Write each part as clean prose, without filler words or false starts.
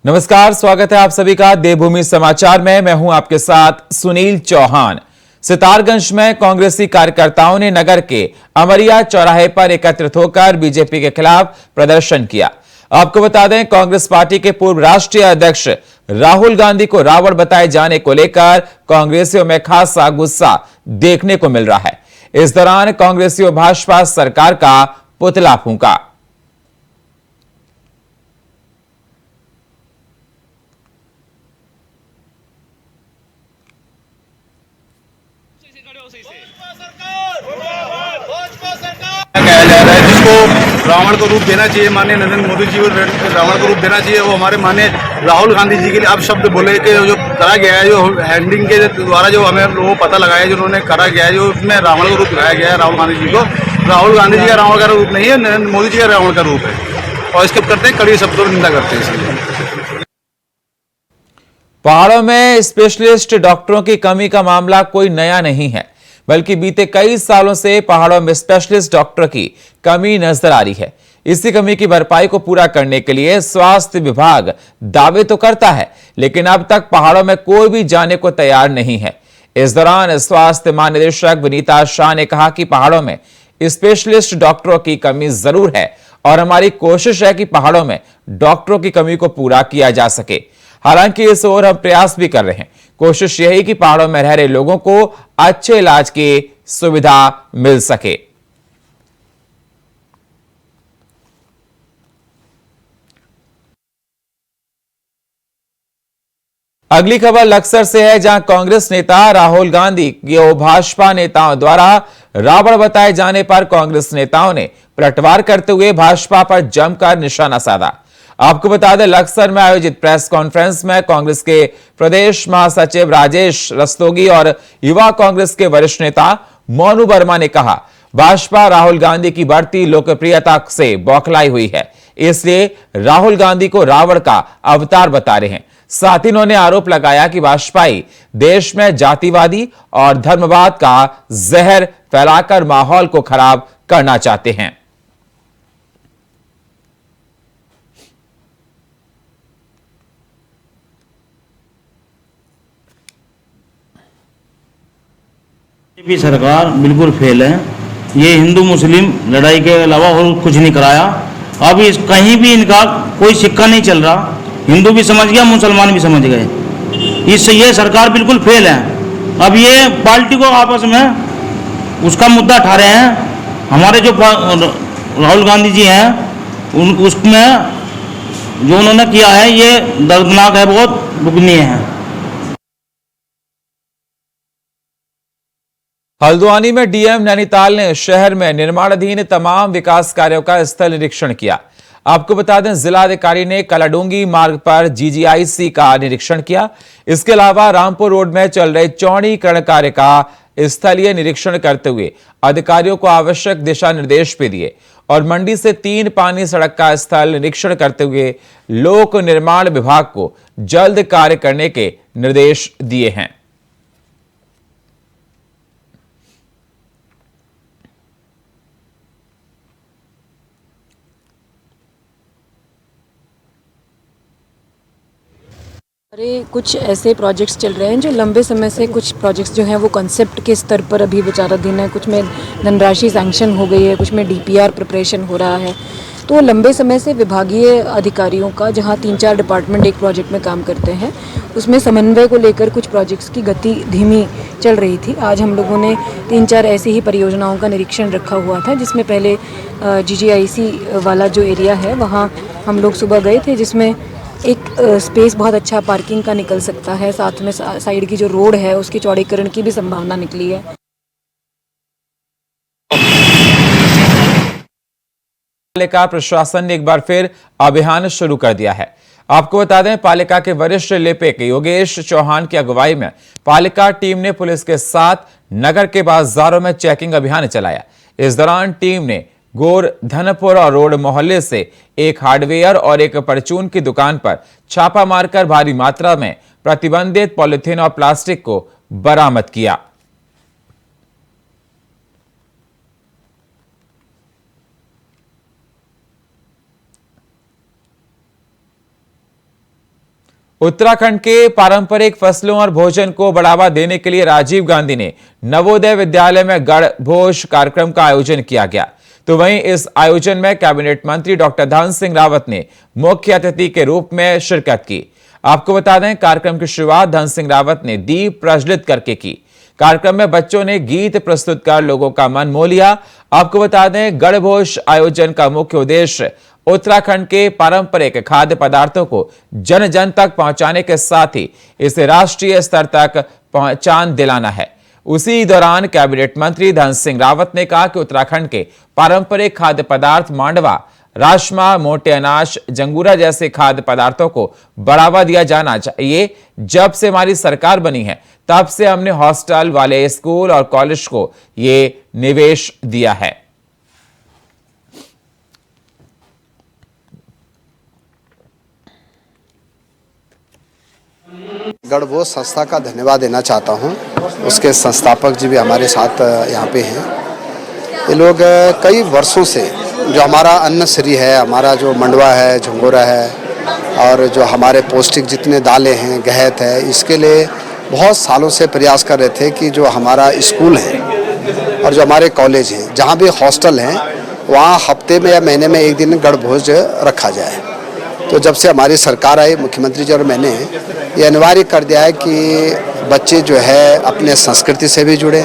नमस्कार, स्वागत है आप सभी का देवभूमि समाचार में। मैं हूं आपके साथ सुनील चौहान। सितारगंज में कांग्रेसी कार्यकर्ताओं ने नगर के अमरिया चौराहे पर एकत्रित होकर बीजेपी के खिलाफ प्रदर्शन किया। आपको बता दें, कांग्रेस पार्टी के पूर्व राष्ट्रीय अध्यक्ष राहुल गांधी को रावण बताए जाने को लेकर कांग्रेसियों में खासा गुस्सा देखने को मिल रहा है। इस दौरान कांग्रेसियों भाजपा सरकार का पुतला फूंका। कहा जा रहा है जिसको रावण को रूप देना चाहिए, माननीय नरेंद्र मोदी जी को रावण को रूप देना चाहिए, वो हमारे माननीय राहुल गांधी जी के लिए अब शब्द बोले कि जो करा गया है, जो हैंडिंग के द्वारा जो हमें लोगों को पता लगाया, जो उन्होंने करा गया है, जो उसमें रावण को रूप दिखाया गया है राहुल गांधी जी को। राहुल गांधी जी का रावण का रूप नहीं है, नरेंद्र मोदी जी का रावण का रूप है और इसके करते कड़ी शब्दों में निंदा करते हैं। इसलिए पहाड़ों में स्पेशलिस्ट डॉक्टरों की कमी का मामला कोई नया नहीं है, बल्कि बीते कई सालों से पहाड़ों में स्पेशलिस्ट डॉक्टर की कमी नजर आ रही है। इसी कमी की भरपाई को पूरा करने के लिए स्वास्थ्य विभाग दावे तो करता है, लेकिन अब तक पहाड़ों में कोई भी जाने को तैयार नहीं है। इस दौरान स्वास्थ्य महानिदेशक विनीता शाह ने कहा कि पहाड़ों में स्पेशलिस्ट डॉक्टरों की कमी जरूर है और हमारी कोशिश है कि पहाड़ों में डॉक्टरों की कमी को पूरा किया जा सके। हालांकि इस ओर हम प्रयास भी कर रहे हैं। कोशिश यही कि पहाड़ों में रह रहे लोगों को अच्छे इलाज की सुविधा मिल सके। अगली खबर लक्सर से है, जहां कांग्रेस नेता राहुल गांधी को भाजपा नेताओं द्वारा रावण बताए जाने पर कांग्रेस नेताओं ने पलटवार करते हुए भाजपा पर जमकर निशाना साधा। आपको बता दें, लक्सर में आयोजित प्रेस कॉन्फ्रेंस में कांग्रेस के प्रदेश महासचिव राजेश रस्तोगी और युवा कांग्रेस के वरिष्ठ नेता मोनू वर्मा ने कहा, भाजपा राहुल गांधी की बढ़ती लोकप्रियता से बौखलाई हुई है, इसलिए राहुल गांधी को रावण का अवतार बता रहे हैं। साथ ही उन्होंने आरोप लगाया कि भाजपाई देश में जातिवादी और धर्मवाद का जहर फैलाकर माहौल को खराब करना चाहते हैं। बीजेपी सरकार बिल्कुल फेल है। ये हिंदू मुस्लिम लड़ाई के अलावा और कुछ नहीं कराया। अब इस कहीं भी इनका कोई सिक्का नहीं चल रहा। हिंदू भी समझ गया, मुसलमान भी समझ गए। इससे ये सरकार बिल्कुल फेल है। अब ये पार्टी को आपस में उसका मुद्दा उठा रहे हैं। हमारे जो राहुल गांधी जी हैं उसमें जो उन्होंने किया है ये दर्दनाक है, बहुत दुखनीय है। हल्द्वानी में डीएम नैनीताल ने शहर में निर्माणाधीन तमाम विकास कार्यों का स्थल निरीक्षण किया। आपको बता दें, जिलाधिकारी ने कलाडूंगी मार्ग पर जीजीआईसी का निरीक्षण किया। इसके अलावा रामपुर रोड में चल रहे चौड़ीकरण कार्य का स्थलीय निरीक्षण करते हुए अधिकारियों को आवश्यक दिशा निर्देश भी दिए और मंडी से 3 पानी सड़क का स्थल निरीक्षण करते हुए लोक निर्माण विभाग को जल्द कार्य करने के निर्देश दिए हैं। अरे कुछ ऐसे प्रोजेक्ट्स चल रहे हैं जो लंबे समय से, कुछ प्रोजेक्ट्स जो हैं वो कंसेप्ट के स्तर पर अभी विचाराधीन है। कुछ में धनराशि सैंक्शन हो गई है, कुछ में डीपीआर प्रिपरेशन हो रहा है। तो लंबे समय से विभागीय अधिकारियों का, जहां 3-4 डिपार्टमेंट एक प्रोजेक्ट में काम करते हैं, उसमें समन्वय को लेकर कुछ प्रोजेक्ट्स की गति धीमी चल रही थी। आज हम लोगों ने 3-4 ऐसी ही परियोजनाओं का निरीक्षण रखा हुआ था, जिसमें पहले जीजीआईसी वाला जो एरिया है वहाँ हम लोग सुबह गए थे, जिसमें एक स्पेस बहुत अच्छा पार्किंग का निकल सकता है। साथ में साइड की जो रोड है उसकी चौड़ीकरण की भी संभावना निकली है। पालिका प्रशासन ने एक बार फिर अभियान शुरू कर दिया है। आपको बता दें, पालिका के वरिष्ठ लिपिक योगेश चौहान की अगुवाई में पालिका टीम ने पुलिस के साथ नगर के बाजारों में चेकिंग अभियान चलाया। इस दौरान टीम ने गोरधनपुर और रोड मोहल्ले से एक हार्डवेयर और एक परचून की दुकान पर छापा मारकर भारी मात्रा में प्रतिबंधित पॉलिथीन और प्लास्टिक को बरामद किया। उत्तराखंड के पारंपरिक फसलों और भोजन को बढ़ावा देने के लिए राजीव गांधी ने नवोदय विद्यालय में गढ़ भोज कार्यक्रम का आयोजन किया गया। तो वहीं इस आयोजन में कैबिनेट मंत्री डॉक्टर धन सिंह रावत ने मुख्य अतिथि के रूप में शिरकत की। आपको बता दें, कार्यक्रम की शुरुआत धन सिंह रावत ने दीप प्रज्वलित करके की। कार्यक्रम में बच्चों ने गीत प्रस्तुत कर लोगों का मन मोह लिया। आपको बता दें, गढ़भोज आयोजन का मुख्य उद्देश्य उत्तराखंड के पारंपरिक खाद्य पदार्थों को जन जन तक पहुंचाने के साथ ही इसे राष्ट्रीय स्तर तक पहचान दिलाना है। उसी दौरान कैबिनेट मंत्री धन सिंह रावत ने कहा कि उत्तराखंड के पारंपरिक खाद्य पदार्थ मांडवा, राजमा, मोटे अनाज, जंगूरा जैसे खाद्य पदार्थों को बढ़ावा दिया जाना चाहिए। जब से हमारी सरकार बनी है तब से हमने हॉस्टल वाले स्कूल और कॉलेज को ये निवेश दिया है। गढ़भोज संस्था का धन्यवाद देना चाहता हूं। उसके संस्थापक जी भी हमारे साथ यहाँ पे हैं। ये लोग कई वर्षों से जो हमारा अन्नश्री है, हमारा जो मंडवा है, झंगोरा है और जो हमारे पौष्टिक जितने दालें हैं, गहत है, इसके लिए बहुत सालों से प्रयास कर रहे थे कि जो हमारा स्कूल है और जो हमारे कॉलेज हैं, जहाँ भी हॉस्टल हैं, वहाँ हफ्ते में या महीने में एक दिन गढ़भोज रखा जाए। तो जब से हमारी सरकार आई, मुख्यमंत्री जी और मैंने ये अनिवार्य कर दिया है कि बच्चे जो है अपने संस्कृति से भी जुड़े।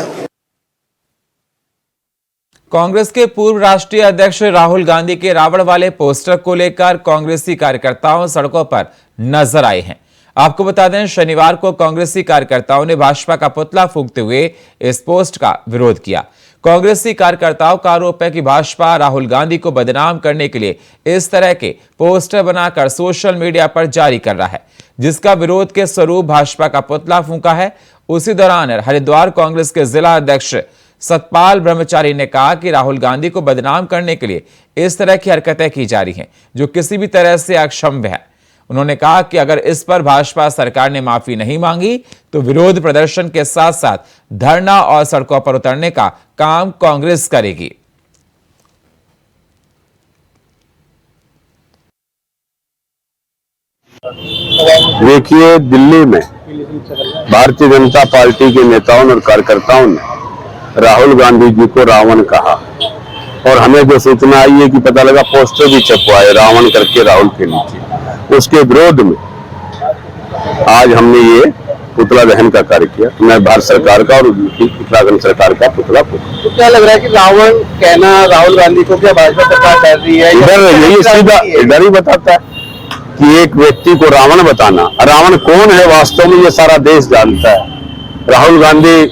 कांग्रेस के पूर्व राष्ट्रीय अध्यक्ष राहुल गांधी के रावण वाले पोस्टर को लेकर कांग्रेसी कार्यकर्ताओं सड़कों पर नजर आए हैं। आपको बता दें, शनिवार को कांग्रेसी कार्यकर्ताओं ने भाजपा का पुतला फूंकते हुए इस पोस्ट का विरोध किया। कांग्रेसी कार्यकर्ताओं का आरोप है कि भाजपा राहुल गांधी को बदनाम करने के लिए इस तरह के पोस्टर बनाकर सोशल मीडिया पर जारी कर रहा है, जिसका विरोध के स्वरूप भाजपा का पुतला फूंका है। उसी दौरान हरिद्वार कांग्रेस के जिला अध्यक्ष सतपाल ब्रह्मचारी ने कहा कि राहुल गांधी को बदनाम करने के लिए इस तरह की हरकतें की जा रही हैं, जो किसी भी तरह से अक्षम्य है। उन्होंने कहा कि अगर इस पर भाजपा सरकार ने माफी नहीं मांगी तो विरोध प्रदर्शन के साथ साथ धरना और सड़कों पर उतरने का काम कांग्रेस करेगी। देखिए, दिल्ली में भारतीय जनता पार्टी के नेताओं और कार्यकर्ताओं ने राहुल गांधी जी को रावण कहा और हमें जो सूचना आई है कि पता लगा पोस्टर भी छपवाए रावण करके राहुल के नीचे। उसके विरोध में आज हमने ये पुतला दहन का कार्य किया। तो मैं भारत सरकार का और उत्तराखंड सरकार का पुतला फूंका। तो क्या लग रहा है कि रावण कहना राहुल गांधी को क्या भाजपा सरकार कर रही है? यही सीधा इधर ही बताता है कि एक व्यक्ति को रावण बताना, रावण कौन है वास्तव में ये सारा देश जानता है। राहुल गांधी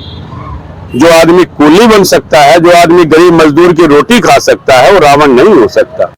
जो आदमी कूली बन सकता है, जो आदमी गरीब मजदूर की रोटी खा सकता है, वो रावण नहीं हो सकता।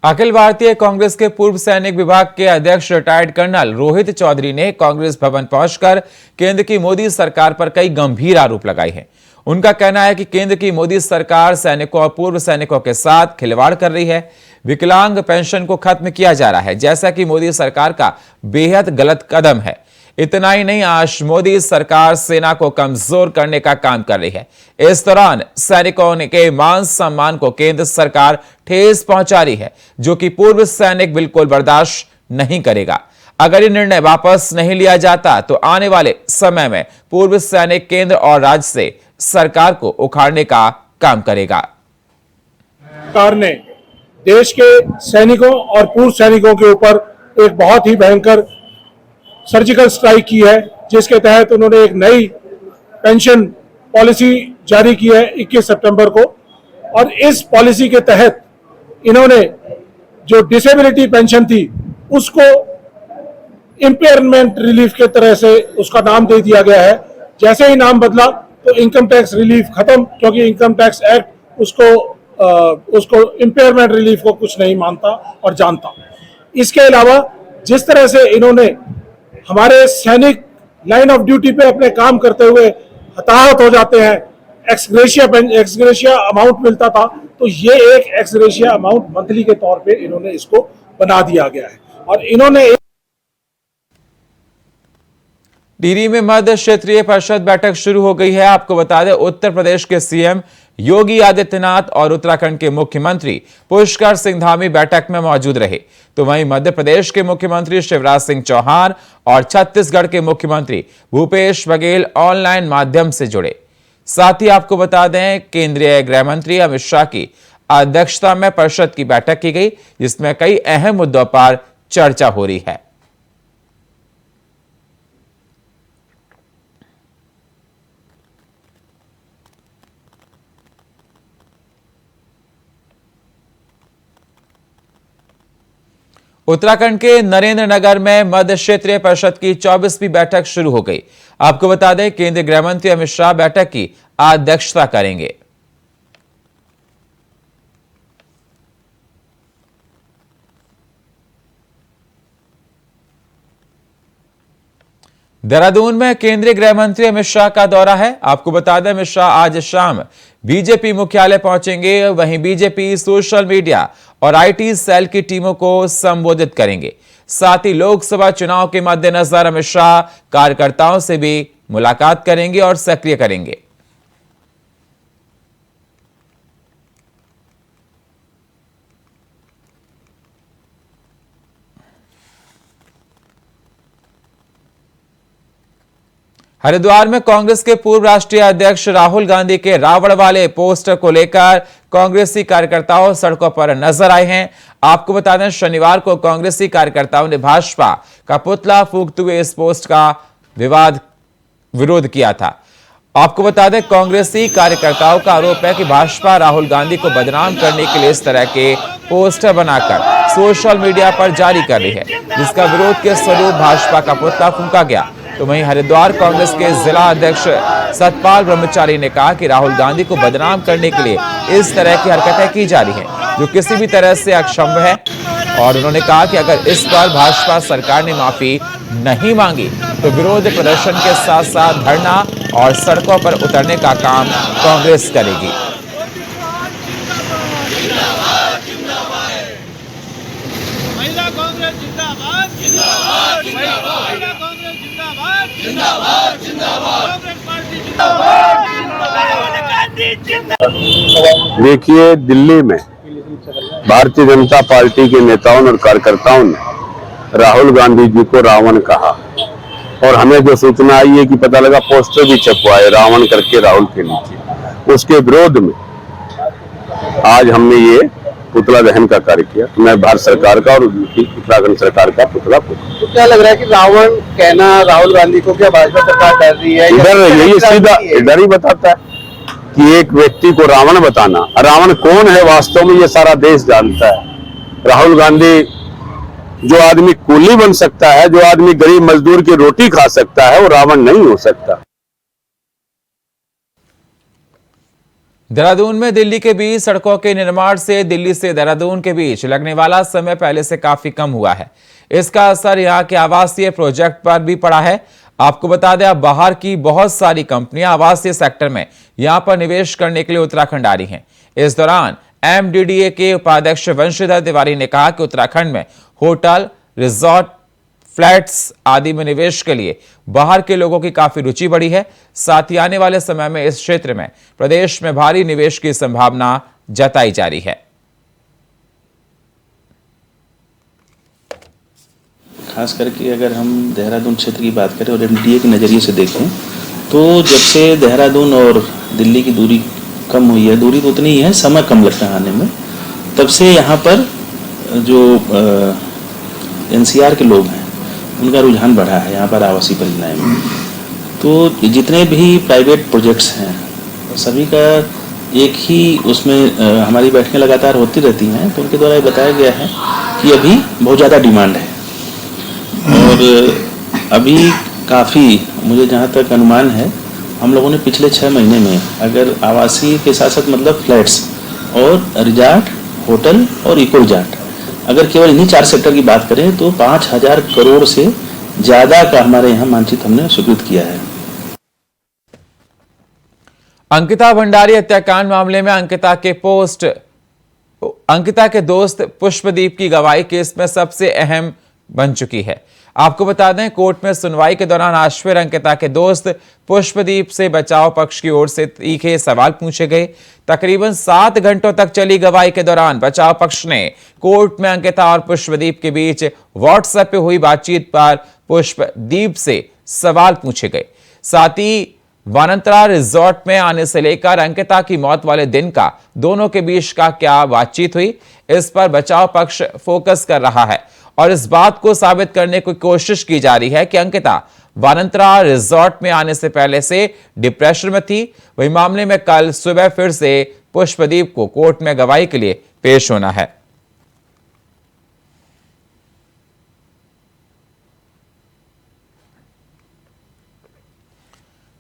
अखिल भारतीय कांग्रेस के पूर्व सैनिक विभाग के अध्यक्ष रिटायर्ड कर्नल रोहित चौधरी ने कांग्रेस भवन पहुंचकर केंद्र की मोदी सरकार पर कई गंभीर आरोप लगाए हैं। उनका कहना है कि केंद्र की मोदी सरकार सैनिकों और पूर्व सैनिकों के साथ खिलवाड़ कर रही है। विकलांग पेंशन को खत्म किया जा रहा है, जैसा कि मोदी सरकार का बेहद गलत कदम है। इतना ही नहीं, आज मोदी सरकार सेना को कमजोर करने का काम कर रही है। इस दौरान सैनिकों के मान सम्मान को केंद्र सरकार ठेस पहुंचा रही है, जो कि पूर्व सैनिक बिल्कुल बर्दाश्त नहीं करेगा। अगर ये निर्णय वापस नहीं लिया जाता तो आने वाले समय में पूर्व सैनिक केंद्र और राज्य से सरकार को उखाड़ने का काम करेगा। सरकार ने देश के सैनिकों और पूर्व सैनिकों के ऊपर एक बहुत ही भयंकर सर्जिकल स्ट्राइक की है, जिसके तहत उन्होंने एक नई पेंशन पॉलिसी जारी की है 21 सितंबर को। और इस पॉलिसी के तहत इन्होंने जो डिसेबिलिटी पेंशन थी उसको इम्पेयरमेंट रिलीफ के तरह से उसका नाम दे दिया गया है। जैसे ही नाम बदला तो इनकम टैक्स रिलीफ खत्म, क्योंकि इनकम टैक्स एक्ट उसको इम्पेयरमेंट रिलीफ को कुछ नहीं मानता और जानता। इसके अलावा जिस तरह से इन्होंने हमारे सैनिक लाइन ऑफ ड्यूटी पे अपने काम करते हुए हताहत हो जाते हैं, एक्सग्रेशिया अमाउंट मिलता था, तो ये एक एक्सग्रेशिया अमाउंट मंथली के तौर पे इन्होंने इसको बना दिया गया है। और इन्होंने टिहरी में मध्य क्षेत्रीय परिषद बैठक शुरू हो गई है। आपको बता दें, उत्तर प्रदेश के सीएम योगी आदित्यनाथ और उत्तराखंड के मुख्यमंत्री पुष्कर सिंह धामी बैठक में मौजूद रहे। तो वहीं मध्य प्रदेश के मुख्यमंत्री शिवराज सिंह चौहान और छत्तीसगढ़ के मुख्यमंत्री भूपेश बघेल ऑनलाइन माध्यम से जुड़े। साथ ही आपको बता दें, केंद्रीय गृह मंत्री अमित शाह की अध्यक्षता में परिषद की बैठक की गई, जिसमें कई अहम मुद्दों पर चर्चा हो रही है। उत्तराखंड के नरेंद्र नगर में मध्य क्षेत्रीय परिषद की 24वीं बैठक शुरू हो गई। आपको बता दें, केंद्रीय गृह मंत्री अमित शाह बैठक की अध्यक्षता करेंगे। देहरादून में केंद्रीय गृह मंत्री अमित शाह का दौरा है। आपको बता दें, अमित शाह आज शाम बीजेपी मुख्यालय पहुंचेंगे। वहीं बीजेपी सोशल मीडिया और आईटी सेल की टीमों को संबोधित करेंगे। साथ ही लोकसभा चुनाव के मद्देनजर अमित शाह कार्यकर्ताओं से भी मुलाकात करेंगे और सक्रिय करेंगे। हरिद्वार में कांग्रेस के पूर्व राष्ट्रीय अध्यक्ष राहुल गांधी के रावण वाले पोस्टर को लेकर कांग्रेसी कार्यकर्ताओं सड़कों पर नजर आए हैं। आपको बता दें, शनिवार को कांग्रेसी कार्यकर्ताओं ने भाजपा का पुतला फूंकते हुए इस पोस्ट का विरोध किया था। आपको बता दें, कांग्रेसी कार्यकर्ताओं का आरोप है कि भाजपा राहुल गांधी को बदनाम करने के लिए इस तरह के पोस्टर बनाकर सोशल मीडिया पर जारी कर रही है, जिसका विरोध के स्वरूप भाजपा का पुतला फूंका गया। तो वहीं हरिद्वार कांग्रेस के जिला अध्यक्ष सतपाल ब्रह्मचारी ने कहा कि राहुल गांधी को बदनाम करने के लिए इस तरह की हरकतें की जा रही हैं, जो किसी भी तरह से अक्षम्य है। और उन्होंने कहा कि अगर इस बार भाजपा सरकार ने माफी नहीं मांगी तो विरोध प्रदर्शन के साथ साथ धरना और सड़कों पर उतरने का काम कांग्रेस करेगी। देखिए, दिल्ली में भारतीय जनता पार्टी के नेताओं और कार्यकर्ताओं ने राहुल गांधी जी को रावण कहा और हमें जो सूचना आई है कि पता लगा पोस्टर भी छपवाए रावण करके राहुल के नीचे। उसके विरोध में आज हमने ये पुतला दहन का कार्य किया। तो मैं भारत सरकार का और उत्तराखंड सरकार का पुतला फूंका। तो क्या लग रहा है कि रावण कहना राहुल गांधी को क्या भाजपा सरकार कर रही है? यही सीधा इधर ही बताता है कि एक व्यक्ति को रावण बताना, रावण कौन है वास्तव में ये सारा देश जानता है। राहुल गांधी जो आदमी कूली बन सकता है, जो आदमी गरीब मजदूर की रोटी खा सकता है, वो रावण नहीं हो सकता। देहरादून में दिल्ली के बीच सड़कों के निर्माण से दिल्ली से देहरादून के बीच लगने वाला समय पहले से काफी कम हुआ है। इसका असर यहां के आवासीय प्रोजेक्ट पर भी पड़ा है। आपको बता दें, अब बाहर की बहुत सारी कंपनियां आवासीय सेक्टर में यहां पर निवेश करने के लिए उत्तराखंड आ रही हैं। इस दौरान एमडीडीए के उपाध्यक्ष वंशीधर तिवारी ने कहा कि उत्तराखंड में होटल, रिजॉर्ट, फ्लैट्स आदि में निवेश के लिए बाहर के लोगों की काफी रुचि बढ़ी है। साथ ही आने वाले समय में इस क्षेत्र में प्रदेश में भारी निवेश की संभावना जताई जा रही है। खास करके अगर हम देहरादून क्षेत्र की बात करें और एमडीए के नज़रिए से देखें तो जब से देहरादून और दिल्ली की दूरी कम हुई है, दूरी तो उतनी ही है, समय कम लगता है आने में, तब से यहाँ पर जो एनसीआर के लोग हैं उनका रुझान बढ़ा है यहाँ पर आवासीय परियोजनाएं में। तो जितने भी प्राइवेट प्रोजेक्ट्स हैं सभी का एक ही उसमें हमारी बैठकें लगातार होती रहती हैं, तो उनके द्वारा ये बताया गया है कि अभी बहुत ज़्यादा डिमांड है और अभी काफ़ी, मुझे जहाँ तक अनुमान है, हम लोगों ने पिछले 6 महीने में अगर आवासीय के साथ साथ मतलब फ्लैट्स और रिजॉर्ट, होटल और इको रिजॉर्ट, अगर केवल इन्हीं 4 सेक्टर की बात करें तो 5000 करोड़ से ज़्यादा का हमारे यहाँ मानचित्र हमने स्वीकृत किया है। अंकिता भंडारी हत्याकांड मामले में अंकिता के दोस्त पुष्पदीप की गवाही केस में सबसे अहम बन चुकी है। आपको बता दें, कोर्ट में सुनवाई के दौरान आश्विर अंकिता के दोस्त पुष्पदीप से बचाव पक्ष की ओर से तीखे सवाल पूछे गए। तकरीबन 7 घंटों तक चली गवाही के दौरान बचाव पक्ष ने कोर्ट में अंकिता और पुष्पदीप के बीच व्हाट्सएप पे हुई बातचीत पर पुष्पदीप से सवाल पूछे गए। साथ ही वानंतरा रिजॉर्ट में आने से लेकर अंकिता की मौत वाले दिन का दोनों के बीच का क्या बातचीत हुई, इस पर बचाव पक्ष फोकस कर रहा है और इस बात को साबित करने की कोशिश की जा रही है कि अंकिता वानंतरा रिजॉर्ट में आने से पहले से डिप्रेशन में थी। वही मामले में कल सुबह फिर से पुष्पदीप को कोर्ट में गवाही के लिए पेश होना है।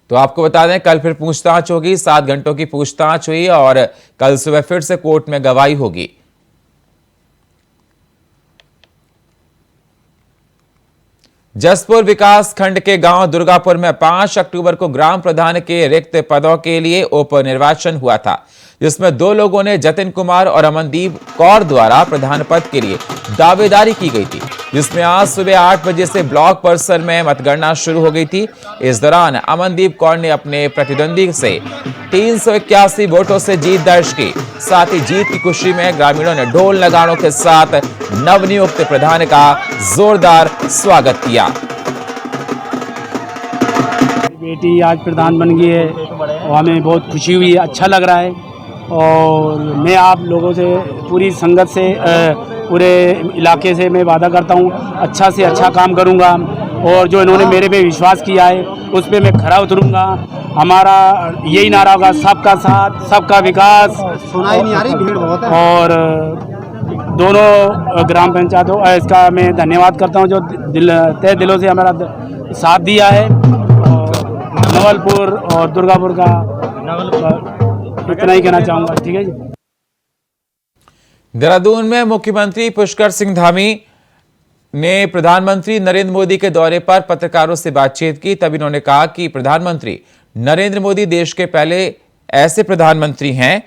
तो आपको बता दें, कल फिर पूछताछ होगी। 7 घंटों की पूछताछ हुई और कल सुबह फिर से कोर्ट में गवाही होगी। जसपुर विकास खंड के गांव दुर्गापुर में 5 अक्टूबर को ग्राम प्रधान के रिक्त पदों के लिए उपनिर्वाचन हुआ था, जिसमें 2 लोगों ने जतिन कुमार और अमनदीप कौर द्वारा प्रधान पद के लिए दावेदारी की गई थी, जिसमें आज सुबह 8 बजे से ब्लॉक परिसर में मतगणना शुरू हो गई थी। इस दौरान अमनदीप कौर ने अपने प्रतिद्वंदी से 381 वोटों से जीत दर्ज की। साथ ही जीत की खुशी में ग्रामीणों ने ढोल नगाड़ों के साथ नवनियुक्त प्रधान का जोरदार स्वागत किया। बेटी आज प्रधान बन गई है और हमें बहुत खुशी हुई है, अच्छा लग रहा है। और मैं आप लोगों से, पूरी संगत से, पूरे इलाके से मैं वादा करता हूँ अच्छा से अच्छा काम करूँगा और जो इन्होंने मेरे पे विश्वास किया है उस पर मैं खरा उतरूँगा। हमारा यही नारा होगा, सबका साथ सबका विकास। सुनाई नहीं आ रही, भीड़ बहुत है। और दोनों ग्राम पंचायतों इसका मैं धन्यवाद करता हूँ जो तहे दिलों से हमारा साथ दिया है। और नवलपुर और दुर्गापुर का इतना ही कहना चाहूँगा। ठीक है जी। देहरादून में मुख्यमंत्री पुष्कर सिंह धामी ने प्रधानमंत्री नरेंद्र मोदी के दौरे पर पत्रकारों से बातचीत की। तब इन्होंने कहा कि प्रधानमंत्री नरेंद्र मोदी देश के पहले ऐसे प्रधानमंत्री हैं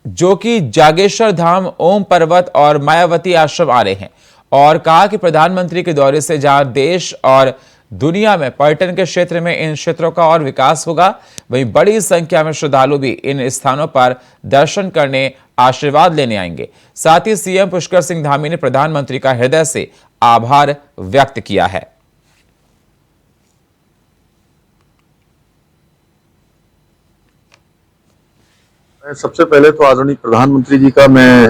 जो कि जागेश्वर धाम, ओम पर्वत और मायावती आश्रम आ रहे हैं, और कहा कि प्रधानमंत्री के दौरे से जहां देश और दुनिया में पर्यटन के क्षेत्र में इन क्षेत्रों का और विकास होगा, वहीं बड़ी संख्या में श्रद्धालु भी इन स्थानों पर दर्शन करने, आशीर्वाद लेने आएंगे। साथ ही सीएम पुष्कर सिंह धामी ने प्रधानमंत्री का हृदय से आभार व्यक्त किया है। सबसे पहले तो आदरणीय प्रधानमंत्री जी का मैं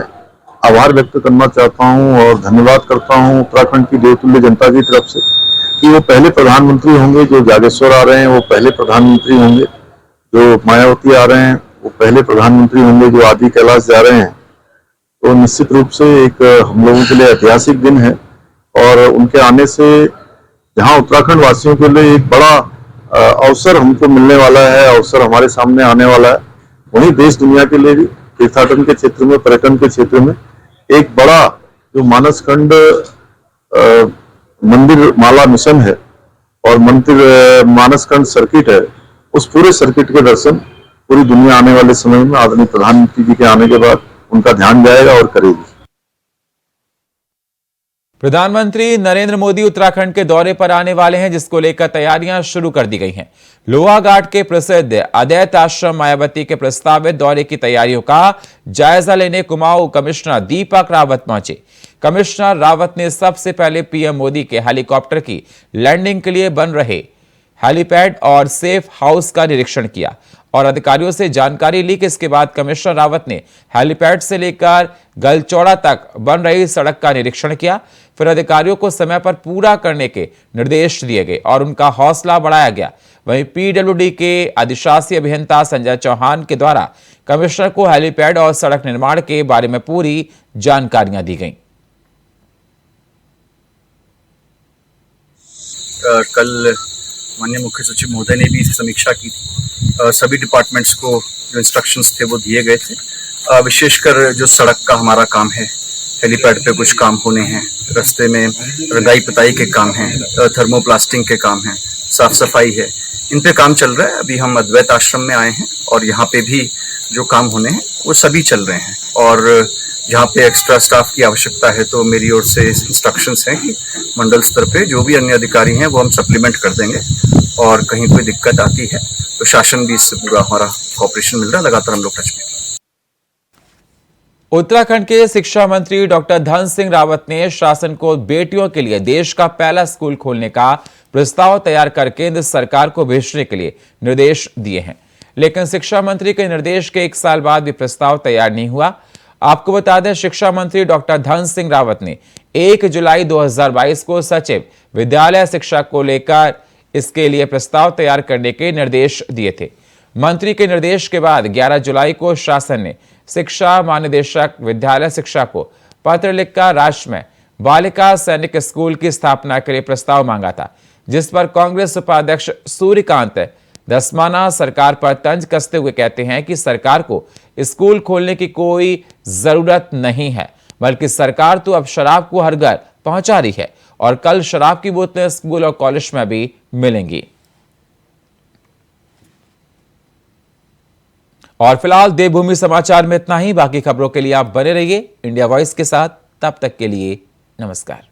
आभार व्यक्त करना चाहता हूं और धन्यवाद करता हूं उत्तराखंड की देवतुल्य जनता की तरफ से कि वो पहले प्रधानमंत्री होंगे जो जागेश्वर आ रहे हैं, वो पहले प्रधानमंत्री होंगे जो मायावती आ रहे हैं, वो पहले प्रधानमंत्री होंगे जो आदि कैलाश जा रहे हैं। तो निश्चित रूप से एक हम लोगों के लिए ऐतिहासिक दिन है और उनके आने से जहां उत्तराखंड वासियों के लिए एक बड़ा अवसर हमको मिलने वाला है, अवसर हमारे सामने आने वाला है, वहीं देश दुनिया के लिए भी तीर्थाटन के क्षेत्र में, पर्यटन के क्षेत्र में एक बड़ा जो मानसखंड मंदिर माला मिशन है और मंदिर मानसखंड सर्किट है, उस पूरे सर्किट के दर्शन पूरी दुनिया आने वाले समय में आदरणीय प्रधानमंत्री जी के आने के बाद उनका ध्यान जाएगा और करेगी। प्रधानमंत्री नरेंद्र मोदी उत्तराखंड के दौरे पर आने वाले हैं, जिसको लेकर तैयारियां शुरू कर दी गई हैं। लोहाघाट के प्रसिद्ध अद्वैत आश्रम मायावती के प्रस्तावित दौरे की तैयारियों का जायजा लेने कुमाऊं कमिश्नर दीपक रावत पहुंचे। कमिश्नर रावत ने सबसे पहले पीएम मोदी के हेलीकॉप्टर की लैंडिंग के लिए बन रहे हेलीपैड और सेफ हाउस का निरीक्षण किया और अधिकारियों से जानकारी ली कि इसके बाद कमिश्नर रावत ने हेलीपैड से लेकर गलचौड़ा तक बन रही सड़क का निरीक्षण किया। फिर अधिकारियों को समय पर पूरा करने के निर्देश दिए गए और उनका हौसला बढ़ाया गया। वहीं पीडब्ल्यूडी के अधिशासी अभियंता संजय चौहान के द्वारा कमिश्नर को हेलीपैड और सड़क निर्माण के बारे में पूरी जानकारियां दी गईं। कल माननीय मुख्य सचिव महोदय ने भी समीक्षा की थी। सभी डिपार्टमेंट्स को जो इंस्ट्रक्शंस थे वो दिए गए थे। विशेषकर जो सड़क का हमारा काम है, हेलीपैड पे कुछ काम होने हैं, रास्ते में रंगाई पुताई के काम हैं, थर्मोप्लास्टिंग के काम हैं, साफ सफाई है, इन पे काम चल रहा है। अभी हम अद्वैत आश्रम में आए हैं और यहाँ पे भी जो काम होने हैं वो सभी चल रहे हैं, और जहाँ पे एक्स्ट्रा स्टाफ की आवश्यकता है तो मेरी ओर से इंस्ट्रक्शंस हैं कि मंडल स्तर पे जो भी अन्य अधिकारी हैं वो हम सप्लीमेंट कर देंगे, और कहीं कोई दिक्कत आती है तो शासन भी इससे पूरा हमारा कॉपरेशन मिल रहा है, लगातार हम लोग टच में। उत्तराखंड के शिक्षा मंत्री डॉक्टर धन सिंह रावत ने शासन को बेटियों के लिए देश का पहला स्कूल खोलने का प्रस्ताव तैयार कर केंद्र सरकार को भेजने के लिए निर्देश दिए हैं, लेकिन शिक्षा मंत्री के निर्देश के 1 साल बाद भी प्रस्ताव तैयार नहीं हुआ। आपको बता दें, शिक्षा मंत्री डॉक्टर धन सिंह रावत ने 1 जुलाई 2022 को सचिव विद्यालय शिक्षा को लेकर इसके लिए प्रस्ताव तैयार करने के निर्देश दिए थे। मंत्री के निर्देश के बाद 11 जुलाई को शासन ने शिक्षा महानिदेशक विद्यालय शिक्षा को पत्र लिखकर राज्य में बालिका सैनिक स्कूल की स्थापना के लिए प्रस्ताव मांगा था, जिस पर कांग्रेस उपाध्यक्ष सूर्यकांत धस्माना सरकार पर तंज कसते हुए कहते हैं कि सरकार को स्कूल खोलने की कोई जरूरत नहीं है, बल्कि सरकार तो अब शराब को हर घर पहुंचा रही है और कल शराब की बोतलें स्कूल और कॉलेज में भी मिलेंगी। और फिलहाल देवभूमि समाचार में इतना ही। बाकी खबरों के लिए आप बने रहिए इंडिया वॉइस के साथ। तब तक के लिए नमस्कार।